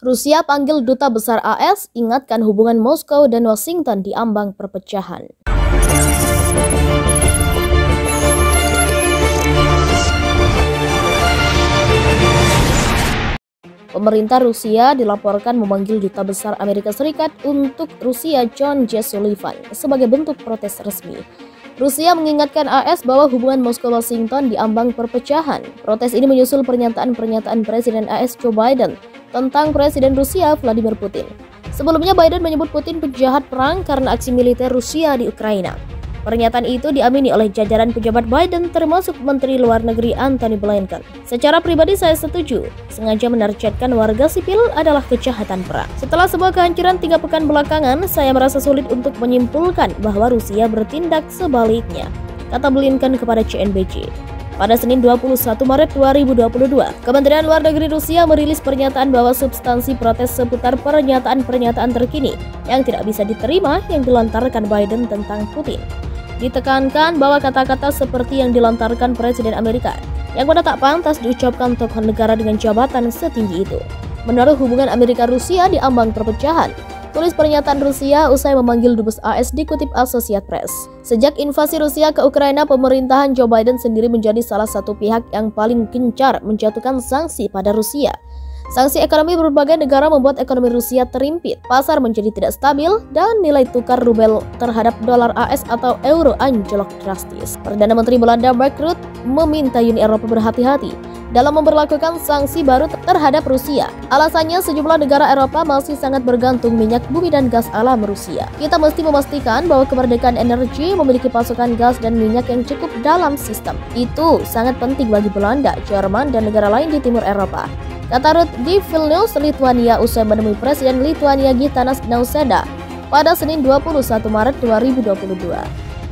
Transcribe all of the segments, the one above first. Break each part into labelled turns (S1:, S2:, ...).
S1: Rusia panggil Duta Besar AS, ingatkan hubungan Moskow dan Washington di ambang perpecahan. Pemerintah Rusia dilaporkan memanggil Duta Besar Amerika Serikat untuk Rusia John J. Sullivan sebagai bentuk protes resmi. Rusia mengingatkan AS bahwa hubungan Moskow-Washington diambang perpecahan. Protes ini menyusul pernyataan Presiden AS Joe Biden tentang Presiden Rusia Vladimir Putin. Sebelumnya Biden menyebut Putin penjahat perang karena aksi militer Rusia di Ukraina. Pernyataan itu diamini oleh jajaran pejabat Biden termasuk Menteri Luar Negeri Antony Blinken. Secara pribadi saya setuju, sengaja menargetkan warga sipil adalah kejahatan perang. Setelah sebuah kehancuran 3 pekan belakangan, saya merasa sulit untuk menyimpulkan bahwa Rusia bertindak sebaliknya, kata Blinken kepada CNBC. Pada Senin 21 Maret 2022, Kementerian Luar Negeri Rusia merilis pernyataan bahwa substansi protes seputar pernyataan-pernyataan terkini yang tidak bisa diterima yang dilontarkan Biden tentang Putin. Ditekankan bahwa kata-kata seperti yang dilontarkan Presiden Amerika yang mana tak pantas diucapkan tokoh negara dengan jabatan setinggi itu menaruh hubungan Amerika-Rusia di ambang perpecahan, tulis pernyataan Rusia usai memanggil Dubes AS dikutip Associated Press. Sejak invasi Rusia ke Ukraina, pemerintahan Joe Biden sendiri menjadi salah satu pihak yang paling gencar menjatuhkan sanksi pada Rusia. Sanksi ekonomi berbagai negara membuat ekonomi Rusia terimpit, pasar menjadi tidak stabil, dan nilai tukar rubel terhadap dolar AS atau euro anjlok drastis. Perdana Menteri Belanda Mark Rutte meminta Uni Eropa berhati-hati dalam memberlakukan sanksi baru terhadap Rusia. Alasannya sejumlah negara Eropa masih sangat bergantung minyak bumi dan gas alam Rusia. Kita mesti memastikan bahwa kemerdekaan energi memiliki pasokan gas dan minyak yang cukup dalam sistem. Itu sangat penting bagi Belanda, Jerman, dan negara lain di timur Eropa, kata Rutte di Vilnius, Lithuania usai menemui Presiden Lithuania Gitanas Nausėda pada Senin 21 Maret 2022.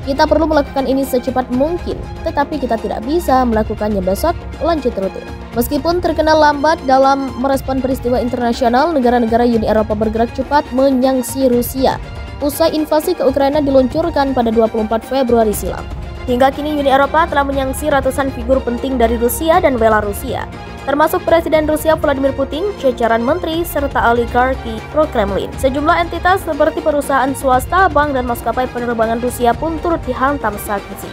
S1: Kita perlu melakukan ini secepat mungkin, tetapi kita tidak bisa melakukannya besok, lanjut Rutte. Meskipun terkenal lambat dalam merespon peristiwa internasional, negara-negara Uni Eropa bergerak cepat menyangsi Rusia usai invasi ke Ukraina diluncurkan pada 24 Februari silam. Hingga kini Uni Eropa telah menyangsi ratusan figur penting dari Rusia dan Belarusia, termasuk Presiden Rusia Vladimir Putin, jajaran menteri, serta oligarki pro-Kremlin. Sejumlah entitas seperti perusahaan swasta, bank, dan maskapai penerbangan Rusia pun turut dihantam sanksi.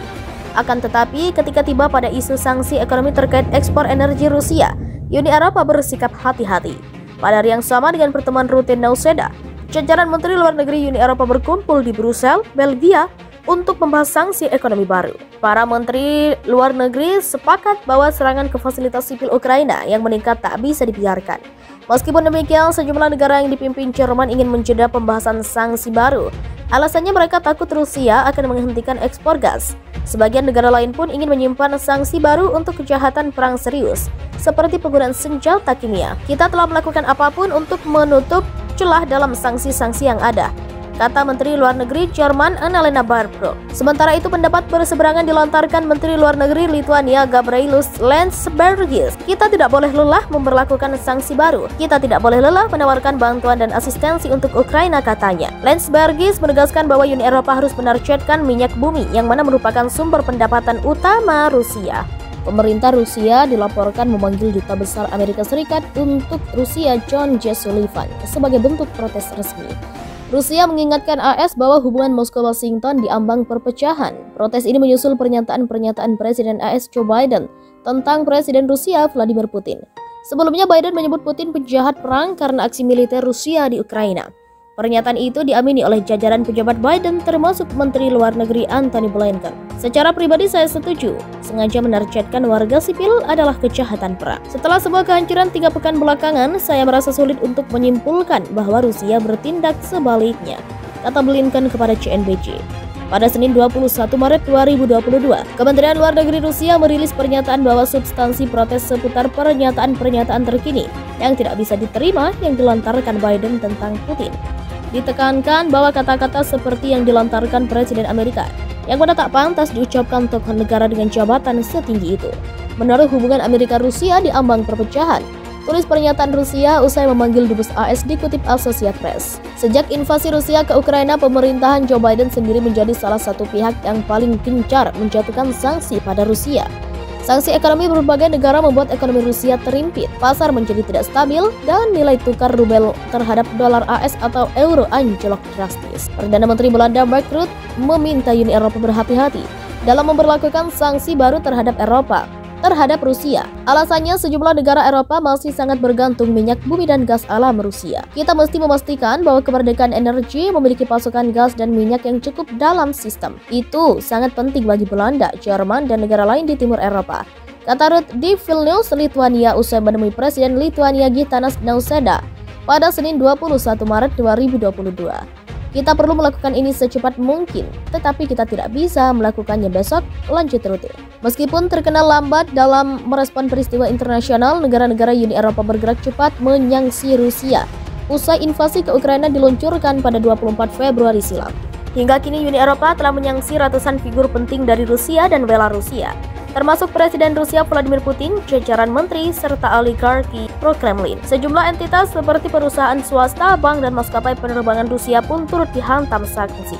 S1: Akan tetapi, ketika tiba pada isu sanksi ekonomi terkait ekspor energi Rusia, Uni Eropa bersikap hati-hati. Pada hari yang sama dengan pertemuan rutin Nausėda, jajaran Menteri Luar Negeri Uni Eropa berkumpul di Brussels, Belgia, untuk membahas sanksi ekonomi baru. Para menteri luar negeri sepakat bahwa serangan ke fasilitas sipil Ukraina yang meningkat tak bisa dibiarkan. Meskipun demikian, sejumlah negara yang dipimpin Jerman ingin menjeda pembahasan sanksi baru. Alasannya mereka takut Rusia akan menghentikan ekspor gas. Sebagian negara lain pun ingin menyimpan sanksi baru untuk kejahatan perang serius, seperti penggunaan senjata kimia. Kita telah melakukan apapun untuk menutup celah dalam sanksi-sanksi yang ada, kata Menteri Luar Negeri Jerman Annalena Baerbock. Sementara itu pendapat berseberangan dilontarkan Menteri Luar Negeri Lithuania Gabrielius Landsbergis. Kita tidak boleh lelah memberlakukan sanksi baru. Kita tidak boleh lelah menawarkan bantuan dan asistensi untuk Ukraina, katanya. Landsbergis menegaskan bahwa Uni Eropa harus menargetkan minyak bumi yang mana merupakan sumber pendapatan utama Rusia. Pemerintah Rusia dilaporkan memanggil Duta Besar Amerika Serikat untuk Rusia John J. Sullivan sebagai bentuk protes resmi. Rusia mengingatkan AS bahwa hubungan Moskow-Washington diambang perpecahan. Protes ini menyusul pernyataan Presiden AS Joe Biden tentang Presiden Rusia Vladimir Putin. Sebelumnya Biden menyebut Putin penjahat perang karena aksi militer Rusia di Ukraina. Pernyataan itu diamini oleh jajaran pejabat Biden termasuk Menteri Luar Negeri Antony Blinken. Secara pribadi saya setuju, sengaja menargetkan warga sipil adalah kejahatan perang. Setelah sebuah kehancuran 3 pekan belakangan, saya merasa sulit untuk menyimpulkan bahwa Rusia bertindak sebaliknya, kata Blinken kepada CNBC. Pada Senin 21 Maret 2022, Kementerian Luar Negeri Rusia merilis pernyataan bahwa substansi protes seputar pernyataan-pernyataan terkini yang tidak bisa diterima yang dilontarkan Biden tentang Putin. Ditekankan bahwa kata-kata seperti yang dilontarkan Presiden Amerika yang mana tak pantas diucapkan tokoh negara dengan jabatan setinggi itu menaruh hubungan Amerika-Rusia di ambang perpecahan, tulis pernyataan Rusia usai memanggil Dubes AS dikutip Associated Press. Sejak invasi Rusia ke Ukraina, pemerintahan Joe Biden sendiri menjadi salah satu pihak yang paling gencar menjatuhkan sanksi pada Rusia. Sanksi ekonomi berbagai negara membuat ekonomi Rusia terimpit, pasar menjadi tidak stabil, dan nilai tukar rubel terhadap dolar AS atau euro anjlok drastis. Perdana Menteri Belanda Mark Rutte meminta Uni Eropa berhati-hati dalam memberlakukan sanksi baru terhadap Rusia. Alasannya, sejumlah negara Eropa masih sangat bergantung minyak bumi dan gas alam Rusia. Kita mesti memastikan bahwa kemerdekaan energi memiliki pasokan gas dan minyak yang cukup dalam sistem. Itu sangat penting bagi Belanda, Jerman, dan negara lain di timur Eropa, kata Rutte di Vilnius, Lithuania usai menemui Presiden Lithuania Gitanas Nausėda pada Senin 21 Maret 2022. Kita perlu melakukan ini secepat mungkin, tetapi kita tidak bisa melakukannya besok, lanjut Rutte. Meskipun terkenal lambat dalam merespon peristiwa internasional, negara-negara Uni Eropa bergerak cepat menyangsi Rusia usai invasi ke Ukraina diluncurkan pada 24 Februari silam. Hingga kini Uni Eropa telah menyangsi ratusan figur penting dari Rusia dan Belarusia, termasuk Presiden Rusia Vladimir Putin, jajaran menteri, serta oligarki pro-Kremlin. Sejumlah entitas seperti perusahaan swasta, bank, dan maskapai penerbangan Rusia pun turut dihantam sanksi.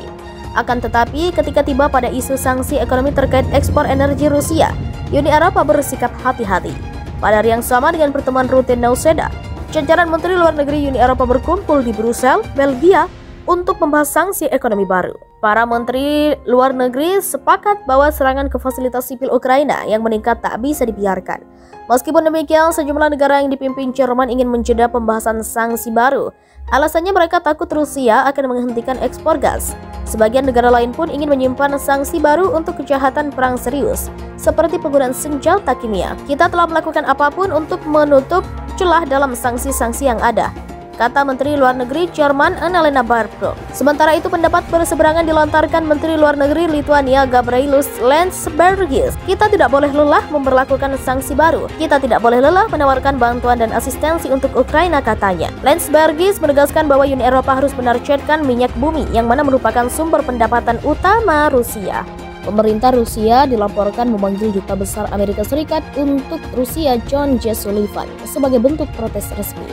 S1: Akan tetapi, ketika tiba pada isu sanksi ekonomi terkait ekspor energi Rusia, Uni Eropa bersikap hati-hati. Pada hari yang sama dengan pertemuan Rutte Nausėda, jajaran Menteri Luar Negeri Uni Eropa berkumpul di Brussels, Belgia, untuk membahas sanksi ekonomi baru. Para menteri luar negeri sepakat bahwa serangan ke fasilitas sipil Ukraina yang meningkat tak bisa dibiarkan. Meskipun demikian, sejumlah negara yang dipimpin Jerman ingin menjeda pembahasan sanksi baru. Alasannya mereka takut Rusia akan menghentikan ekspor gas. Sebagian negara lain pun ingin menyimpan sanksi baru untuk kejahatan perang serius, seperti penggunaan senjata kimia. Kita telah melakukan apapun untuk menutup celah dalam sanksi-sanksi yang ada, kata Menteri Luar Negeri Jerman Annalena Baerbock. Sementara itu, pendapat berseberangan dilontarkan Menteri Luar Negeri Lithuania Gabrielius Landsbergis. Kita tidak boleh lelah memberlakukan sanksi baru. Kita tidak boleh lelah menawarkan bantuan dan asistensi untuk Ukraina, katanya. Landsbergis menegaskan bahwa Uni Eropa harus menargetkan minyak bumi yang mana merupakan sumber pendapatan utama Rusia. Pemerintah Rusia dilaporkan memanggil Duta Besar Amerika Serikat untuk Rusia John J. Sullivan sebagai bentuk protes resmi.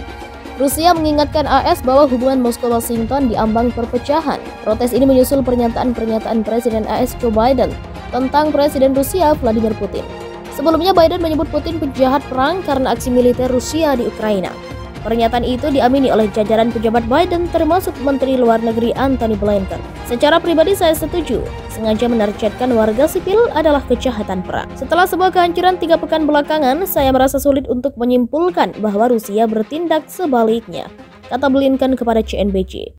S1: Rusia mengingatkan AS bahwa hubungan Moskow-Washington diambang perpecahan. Protes ini menyusul pernyataan Presiden AS Joe Biden tentang Presiden Rusia Vladimir Putin. Sebelumnya, Biden menyebut Putin penjahat perang karena aksi militer Rusia di Ukraina. Pernyataan itu diamini oleh jajaran pejabat Biden, termasuk Menteri Luar Negeri Antony Blinken. Secara pribadi saya setuju, sengaja menargetkan warga sipil adalah kejahatan perang. Setelah sebuah kehancuran 3 pekan belakangan, saya merasa sulit untuk menyimpulkan bahwa Rusia bertindak sebaliknya, kata Blinken kepada CNBC.